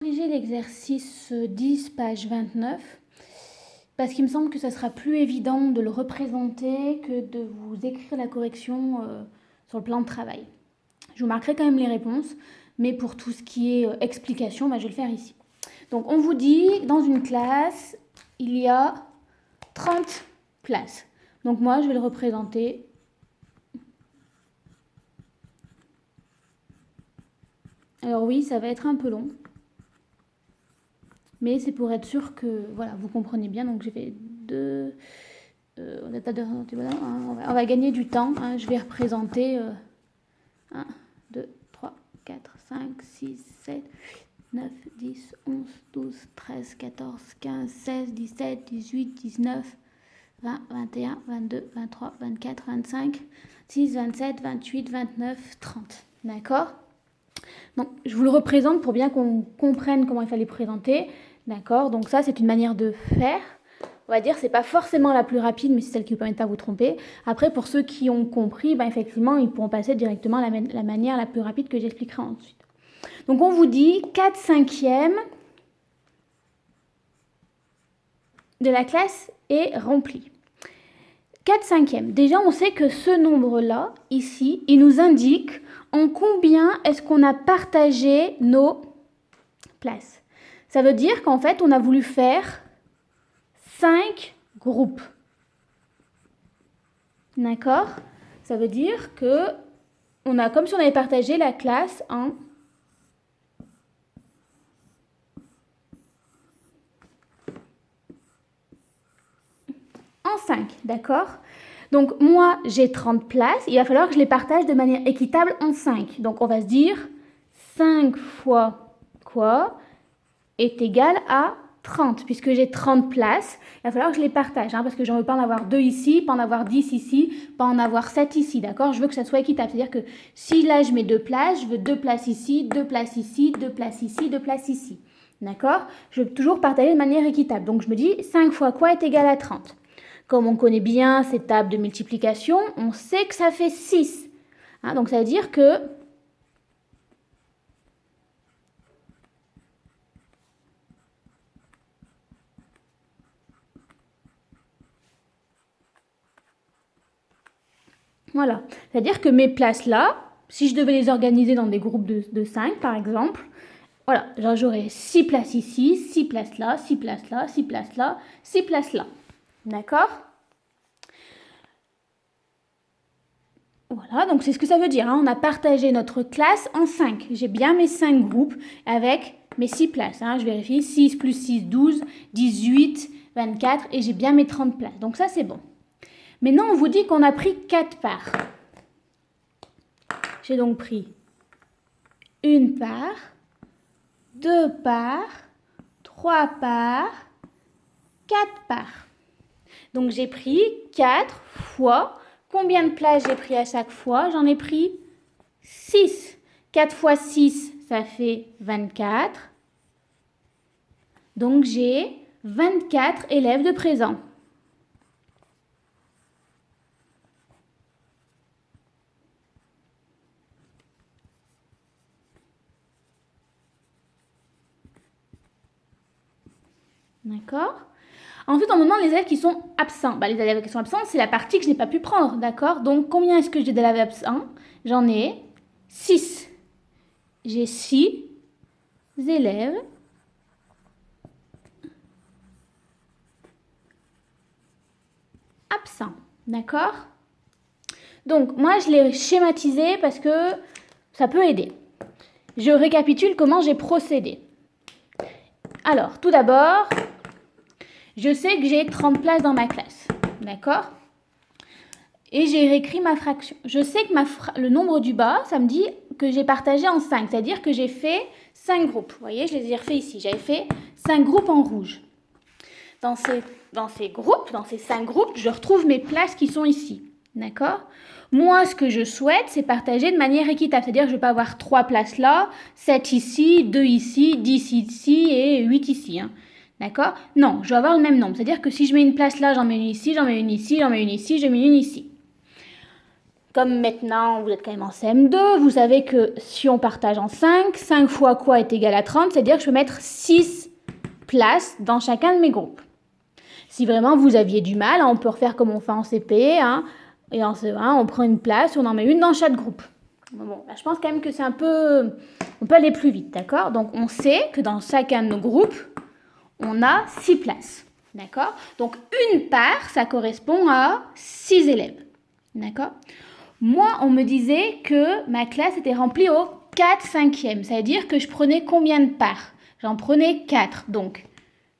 Corriger l'exercice 10, page 29, parce qu'il me semble que ça sera plus évident de le représenter que de vous écrire la correction sur le plan de travail. Je vous marquerai quand même les réponses, mais pour tout ce qui est explication, je vais le faire ici. Donc on vous dit, dans une classe, il y a 30 places. Donc moi, je vais le représenter. Alors oui, ça va être un peu long. Mais c'est pour être sûr que voilà, vous comprenez bien. Donc j'ai fait deux. On va gagner du temps. Hein, je vais représenter 1, 2, 3, 4, 5, 6, 7, 8, 9, 10, 11, 12, 13, 14, 15, 16, 17, 18, 19, 20, 21, 22, 23, 24, 25, 26, 27, 28, 29, 30. D'accord ? Donc, je vous le représente pour bien qu'on comprenne comment il fallait présenter. D'accord ? Donc ça, c'est une manière de faire. On va dire c'est pas forcément la plus rapide, mais c'est celle qui vous permet de pas vous tromper. Après, pour ceux qui ont compris, effectivement, ils pourront passer directement à la manière la plus rapide que j'expliquerai ensuite. Donc, on vous dit 4/5 de la classe est remplie. 4/5. Déjà, on sait que ce nombre-là, ici, il nous indique en combien est-ce qu'on a partagé nos places. Ça veut dire qu'en fait, on a voulu faire 5 groupes. D'accord ? Ça veut dire que on a comme si on avait partagé la classe en 5, d'accord ? Donc moi, j'ai 30 places, il va falloir que je les partage de manière équitable en 5. Donc on va se dire 5 fois quoi est égal à 30, puisque j'ai 30 places, il va falloir que je les partage, parce que je ne veux pas en avoir 2 ici, pas en avoir 10 ici, pas en avoir 7 ici, d'accord ? Je veux que ça soit équitable, c'est-à-dire que si là je mets 2 places, je veux 2 places ici, 2 places ici, 2 places ici, 2 places ici, d'accord ? Je veux toujours partager de manière équitable, donc je me dis 5 fois quoi est égal à 30 ? Comme on connaît bien ces tables de multiplication, on sait que ça fait 6. Donc ça veut dire que voilà, c'est-à-dire que mes places là, si je devais les organiser dans des groupes de 5 par exemple, voilà, j'aurais 6 places ici, 6 places là, 6 places là, 6 places là, 6 places là. D'accord ? Voilà, donc c'est ce que ça veut dire. On a partagé notre classe en 5. J'ai bien mes 5 groupes avec mes 6 places. Je vérifie. 6 plus 6, 12, 18, 24 et j'ai bien mes 30 places. Donc ça, c'est bon. Maintenant, on vous dit qu'on a pris 4 parts. J'ai donc pris une part, 2 parts, 3 parts, 4 parts. Donc j'ai pris 4 fois. Combien de places j'ai pris à chaque fois ? J'en ai pris 6. 4 fois 6, ça fait 24. Donc j'ai 24 élèves de présent. D'accord ? Ensuite, on me demande les élèves qui sont absents. Les élèves qui sont absents, c'est la partie que je n'ai pas pu prendre, d'accord ? Donc, combien est-ce que j'ai d'élèves absents ? J'en ai 6. J'ai 6 élèves absents, d'accord ? Donc, moi, je l'ai schématisé parce que ça peut aider. Je récapitule comment j'ai procédé. Alors, tout d'abord, je sais que j'ai 30 places dans ma classe, d'accord ? Et j'ai réécrit ma fraction. Je sais que le nombre du bas, ça me dit que j'ai partagé en 5, c'est-à-dire que j'ai fait 5 groupes. Vous voyez, je les ai refaits ici. J'avais fait 5 groupes en rouge. Dans ces 5 groupes, je retrouve mes places qui sont ici, d'accord ? Moi, ce que je souhaite, c'est partager de manière équitable. C'est-à-dire que je ne vais pas avoir 3 places là, 7 ici, 2 ici, 10 ici et 8 ici, D'accord ? Non, je vais avoir le même nombre. C'est-à-dire que si je mets une place là, j'en mets une ici, j'en mets une ici, j'en mets une ici, j'en mets une ici. comme maintenant vous êtes quand même en CM2, vous savez que si on partage en 5, 5 fois quoi est égal à 30, c'est-à-dire que je peux mettre 6 places dans chacun de mes groupes. Si vraiment vous aviez du mal, on peut refaire comme on fait en CP, hein, et en CE1, on prend une place, on en met une dans chaque groupe. Bon, là, je pense quand même que c'est un peu... On peut aller plus vite, d'accord? Donc, on sait que dans chacun de nos groupes, on a 6 places, d'accord? Donc, une part, ça correspond à 6 élèves, d'accord? Moi, on me disait que ma classe était remplie au 4/5e. Ça veut dire que je prenais combien de parts? J'en prenais 4. Donc,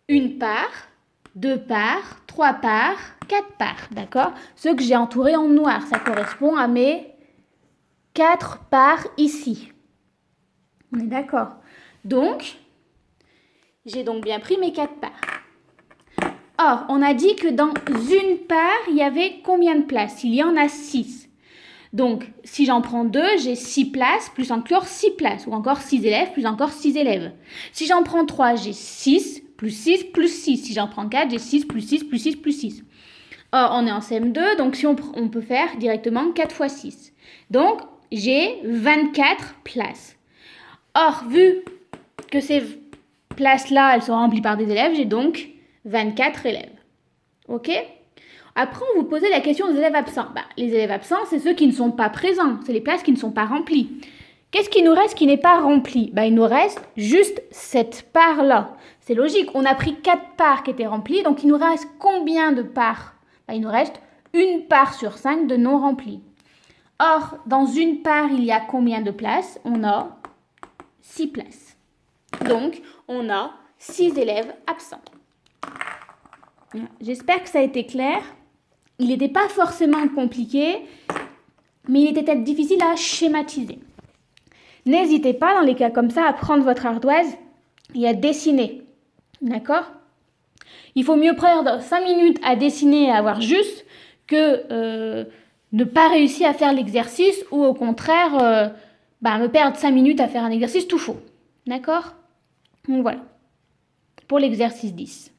une part, 2 parts, 3 parts, 4 parts, d'accord? Ce que j'ai entouré en noir, ça correspond à mes 4 parts ici. On est d'accord? Donc, j'ai donc bien pris mes 4 parts. Or, on a dit que dans une part, il y avait combien de places? Il y en a 6. Donc, si j'en prends 2, j'ai 6 places, plus encore 6 places, ou encore 6 élèves, plus encore 6 élèves. Si j'en prends 3, j'ai 6, plus 6, plus 6. Si j'en prends 4, j'ai 6, plus 6, plus 6, plus 6. Or, on est en CM2, donc si on peut faire directement 4 fois 6. Donc, j'ai 24 places. Or, vu que ces places-là, elles sont remplies par des élèves, j'ai donc 24 élèves. Ok ? Après, on vous posait la question des élèves absents. Les élèves absents, c'est ceux qui ne sont pas présents. C'est les places qui ne sont pas remplies. Qu'est-ce qui nous reste qui n'est pas rempli? Il nous reste juste cette part-là. C'est logique. On a pris 4 parts qui étaient remplies. Donc, il nous reste combien de parts? Il nous reste une part sur 5 de non remplies. Or, dans une part, il y a combien de places? On a 6 places. Donc, on a 6 élèves absents. J'espère que ça a été clair. Il n'était pas forcément compliqué, mais il était peut-être difficile à schématiser. N'hésitez pas, dans les cas comme ça, à prendre votre ardoise et à dessiner. D'accord? Il faut mieux prendre 5 minutes à dessiner et à avoir juste que ne pas réussir à faire l'exercice ou au contraire, me perdre 5 minutes à faire un exercice tout faux. D'accord? Donc voilà, pour l'exercice 10.